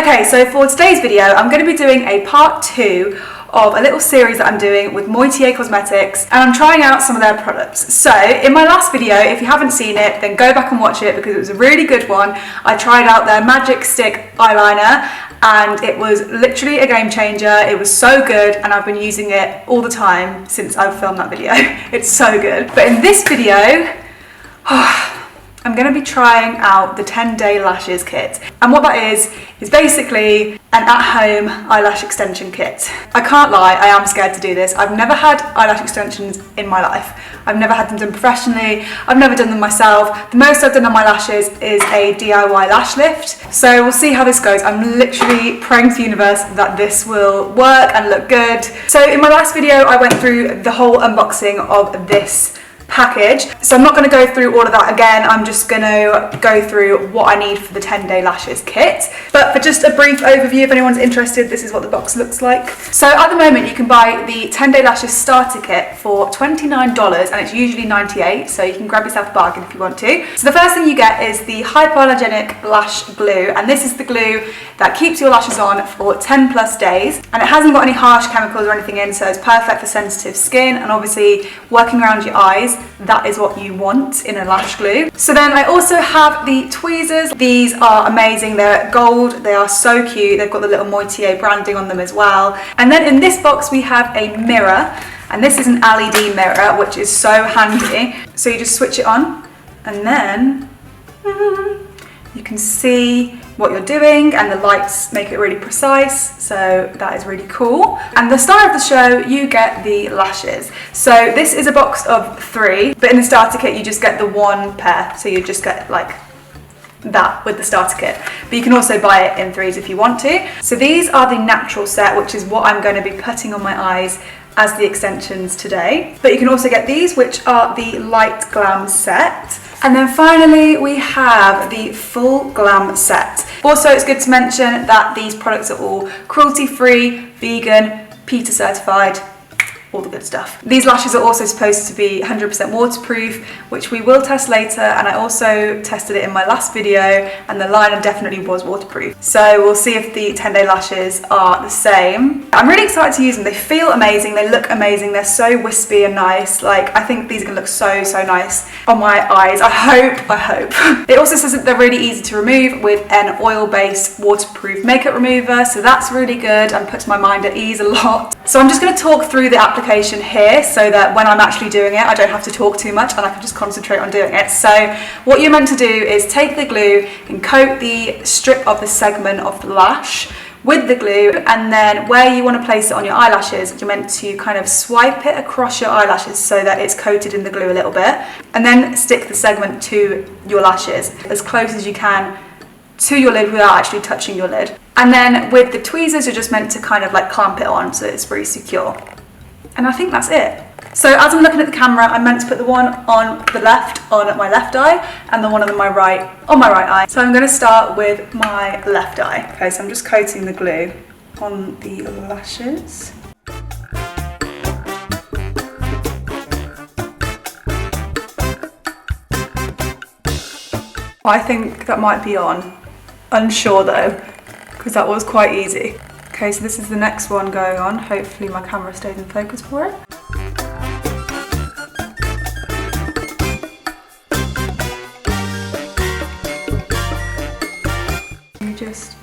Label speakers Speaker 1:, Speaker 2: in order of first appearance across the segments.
Speaker 1: Okay, so for today's video, I'm going to be doing a part 2 of a little series that I'm doing with Moitié Cosmetics, and I'm trying out some of their products. So in my last video, if you haven't seen it, then go back and watch it because it was a really good one. I tried out their Magic Stick eyeliner and it was literally a game changer. It was so good and I've been using it all the time since I've filmed that video. It's so good. But in this video, I'm going to be trying out the 10-day lashes kit, and what that is basically an at-home eyelash extension kit. I can't lie, I am scared to do this. I've never had eyelash extensions in my life. I've never had them done professionally, I've never done them myself. The most I've done on my lashes is a DIY lash lift, so we'll see how this goes. I'm literally praying to the universe that this will work and look good. So in my last video I went through the whole unboxing of this package, so I'm not going to go through all of that again. I'm just going to go through what I need for the 10-day lashes kit. But for just a brief overview, if anyone's interested, this is what the box looks like. So at the moment you can buy the 10-day lashes starter kit for $29 and it's usually $98, so you can grab yourself a bargain if you want to. So the first thing you get is the hypoallergenic lash glue, and this is the glue that keeps your lashes on for 10 plus days, and it hasn't got any harsh chemicals or anything in, so it's perfect for sensitive skin, and obviously working around your eyes, that is what you want in a lash glue. So then I also have the tweezers. These are amazing, they're gold, they are so cute, they've got the little Moitié branding on them as well. And then in this box we have a mirror, and this is an LED mirror which is so handy. So you just switch it on and then you can see what you're doing, and the lights make it really precise, so that is really cool. And the star of the show, you get the lashes. So this is a box of 3, but in the starter kit you just get the 1 pair, so you just get like that with the starter kit, but you can also buy it in 3s if you want to. So these are the natural set, which is what I'm going to be putting on my eyes as the extensions today, but you can also get these, which are the light glam set. And then finally we have the full glam set. Also, it's good to mention that these products are all cruelty-free, vegan, PETA certified, all the good stuff. These lashes are also supposed to be 100% waterproof, which we will test later, and I also tested it in my last video and the liner definitely was waterproof. So we'll see if the 10-day lashes are the same. I'm really excited to use them. They feel amazing, they look amazing, they're so wispy and nice. Like, I think these are gonna look so nice on my eyes. I hope. It also says that they're really easy to remove with an oil-based waterproof makeup remover, so that's really good and puts my mind at ease a lot. So I'm just gonna talk through the application here so that when I'm actually doing it I don't have to talk too much and I can just concentrate on doing it. So what you're meant to do is take the glue and coat the strip of the segment of the lash with the glue, and then where you want to place it on your eyelashes, you're meant to kind of swipe it across your eyelashes so that it's coated in the glue a little bit, and then stick the segment to your lashes as close as you can to your lid without actually touching your lid. And then with the tweezers you're just meant to kind of like clamp it on so it's really secure. And I think that's it. So as I'm looking at the camera, I'm meant to put the one on the left on my left eye and the one on my right eye. So I'm going to start with my left eye. Okay, so I'm just coating the glue on the lashes. I think that might be on. Unsure though, because that was quite easy. Okay, so this is the next one going on. Hopefully my camera stays in focus for it. You just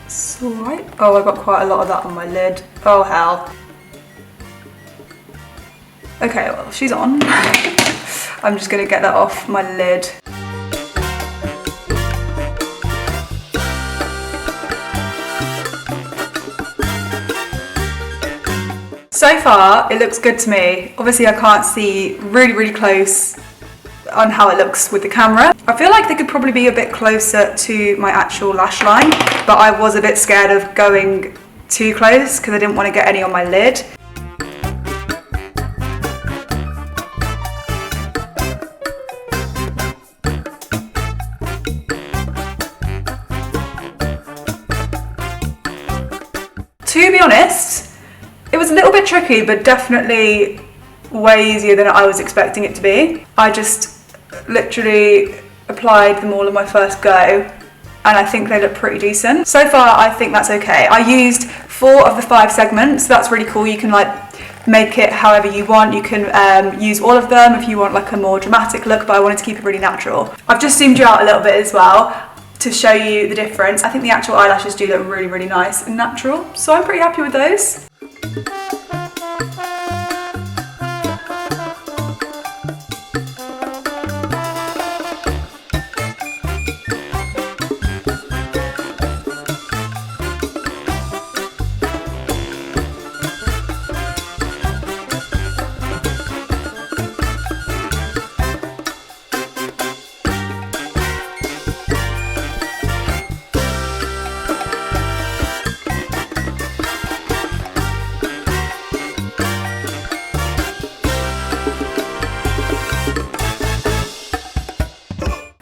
Speaker 1: swipe. Oh, I got quite a lot of that on my lid. Oh hell. Okay, well, she's on. I'm just gonna get that off my lid. So far, it looks good to me. Obviously, I can't see really close on how it looks with the camera. I feel like they could probably be a bit closer to my actual lash line, but I was a bit scared of going too close because I didn't want to get any on my lid. To be honest, it was a little bit tricky, but definitely way easier than I was expecting it to be. I just literally applied them all in my first go and I think they look pretty decent. So far, I think that's okay. I used 4 of the 5 segments, so that's really cool. You can like make it however you want. You can use all of them if you want like a more dramatic look, but I wanted to keep it really natural. I've just zoomed you out a little bit as well to show you the difference. I think the actual eyelashes do look really, really nice and natural, so I'm pretty happy with those.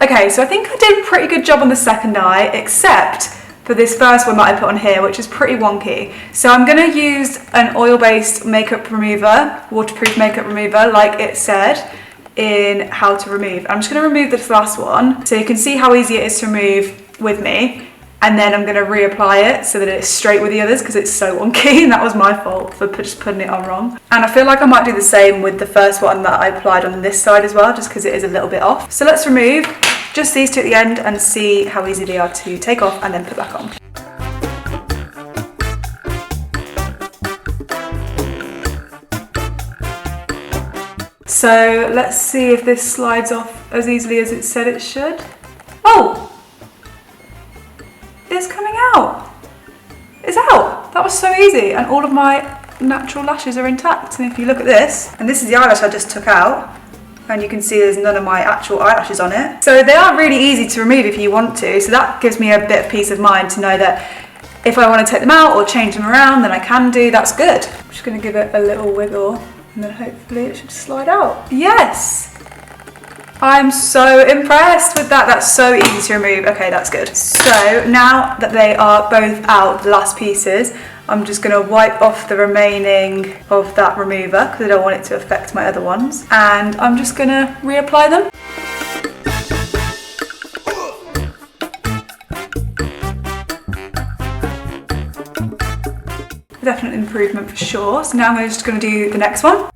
Speaker 1: Okay, so I think I did a pretty good job on the second eye, except for this first one that I put on here, which is pretty wonky. So I'm gonna use an oil-based makeup remover, waterproof makeup remover, like it said in how to remove. I'm just gonna remove this last one, so you can see how easy it is to remove with me. And then I'm gonna reapply it so that it's straight with the others, because it's so wonky, and that was my fault for just putting it on wrong. And I feel like I might do the same with the first one that I applied on this side as well, just because it is a little bit off. So let's remove just these 2 at the end and see how easy they are to take off and then put back on. So let's see if this slides off as easily as it said it should. Oh! It's coming out. It's out. That was so easy, and all of my natural lashes are intact. And if you look at this, and this is the eyelash I just took out, and you can see there's none of my actual eyelashes on it. So they are really easy to remove if you want to. So that gives me a bit of peace of mind to know that if I want to take them out or change them around, then I can do. That's good. I'm just going to give it a little wiggle, and then hopefully it should slide out. Yes. I'm so impressed with that. That's so easy to remove. Okay, that's good. So now that they are both out, the last pieces, I'm just gonna wipe off the remaining of that remover because I don't want it to affect my other ones. And I'm just gonna reapply them. Definite improvement for sure. So now I'm just gonna do the next one.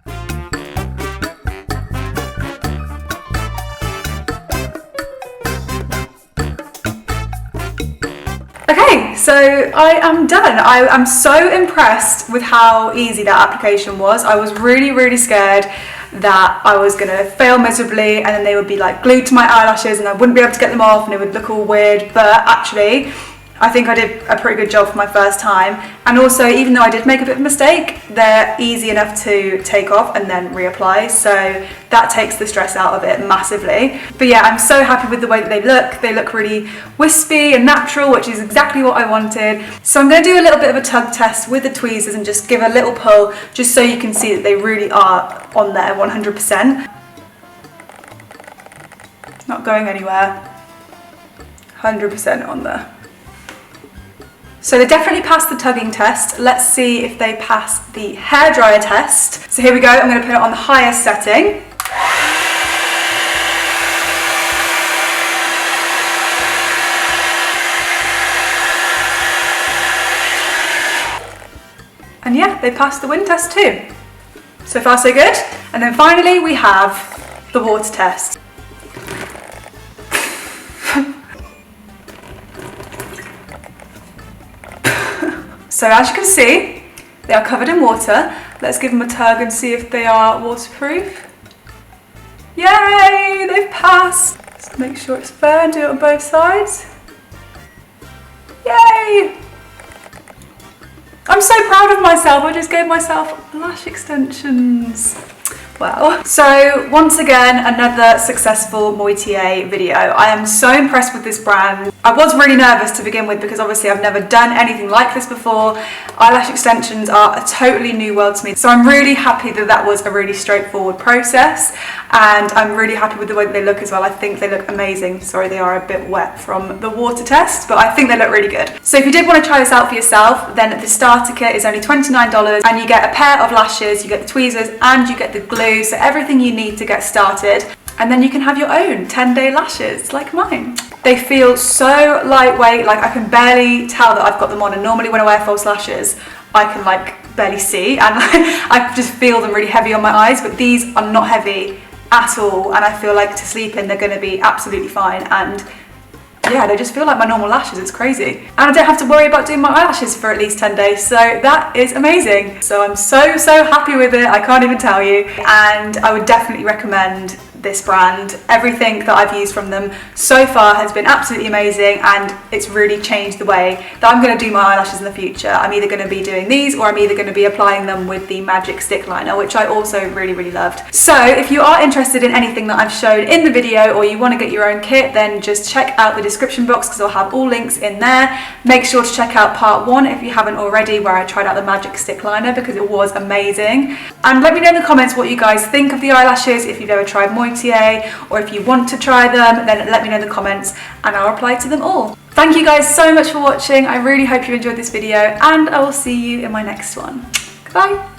Speaker 1: Okay, so I am done. I am so impressed with how easy that application was. I was really, really scared that I was gonna fail miserably and then they would be like glued to my eyelashes and I wouldn't be able to get them off and it would look all weird, but actually I think I did a pretty good job for my first time. And also, even though I did make a bit of a mistake, they're easy enough to take off and then reapply. So that takes the stress out of it massively. But yeah, I'm so happy with the way that they look. They look really wispy and natural, which is exactly what I wanted. So I'm gonna do a little bit of a tug test with the tweezers and just give a little pull, just so you can see that they really are on there 100%. It's not going anywhere. 100% on there. So they definitely passed the tugging test. Let's see if they pass the hairdryer test. So here we go, I'm gonna put it on the highest setting. And yeah, they passed the wind test too. So far so good. And then finally we have the water test. So as you can see, they are covered in water. Let's give them a tug and see if they are waterproof. Yay, they've passed. Just make sure it's fair and do it on both sides. Yay! I'm so proud of myself. I just gave myself lash extensions. Wow. So once again, another successful Moitié video. I am so impressed with this brand. I was really nervous to begin with because obviously I've never done anything like this before. Eyelash extensions are a totally new world to me. So I'm really happy that that was a really straightforward process, and I'm really happy with the way that they look as well. I think they look amazing. Sorry, they are a bit wet from the water test, but I think they look really good. So if you did want to try this out for yourself, then the starter kit is only $29 and you get a pair of lashes, you get the tweezers and you get the glue. So everything you need to get started. and then you can have your own 10-day lashes like mine. They feel so lightweight, like I can barely tell that I've got them on, and normally when I wear false lashes I can like barely see, and I just feel them really heavy on my eyes, but these are not heavy at all, and I feel like to sleep in they're going to be absolutely fine, and yeah, they just feel like my normal lashes. It's crazy. And I don't have to worry about doing my eyelashes for at least 10 days. So that is amazing. So I'm so happy with it. I can't even tell you. And I would definitely recommend this brand. Everything that I've used from them so far has been absolutely amazing, and it's really changed the way that I'm going to do my eyelashes in the future. I'm either going to be doing these, or I'm either going to be applying them with the Magic Stick Liner, which I also really loved. So if you are interested in anything that I've shown in the video, or you want to get your own kit, then just check out the description box because I'll have all links in there. Make sure to check out part 1 if you haven't already, where I tried out the Magic Stick Liner, because it was amazing. And let me know in the comments what you guys think of the eyelashes, if you've ever tried Moitié, or if you want to try them, then let me know in the comments and I'll reply to them all. Thank you guys so much for watching. I really hope you enjoyed this video, and I will see you in my next one. Goodbye.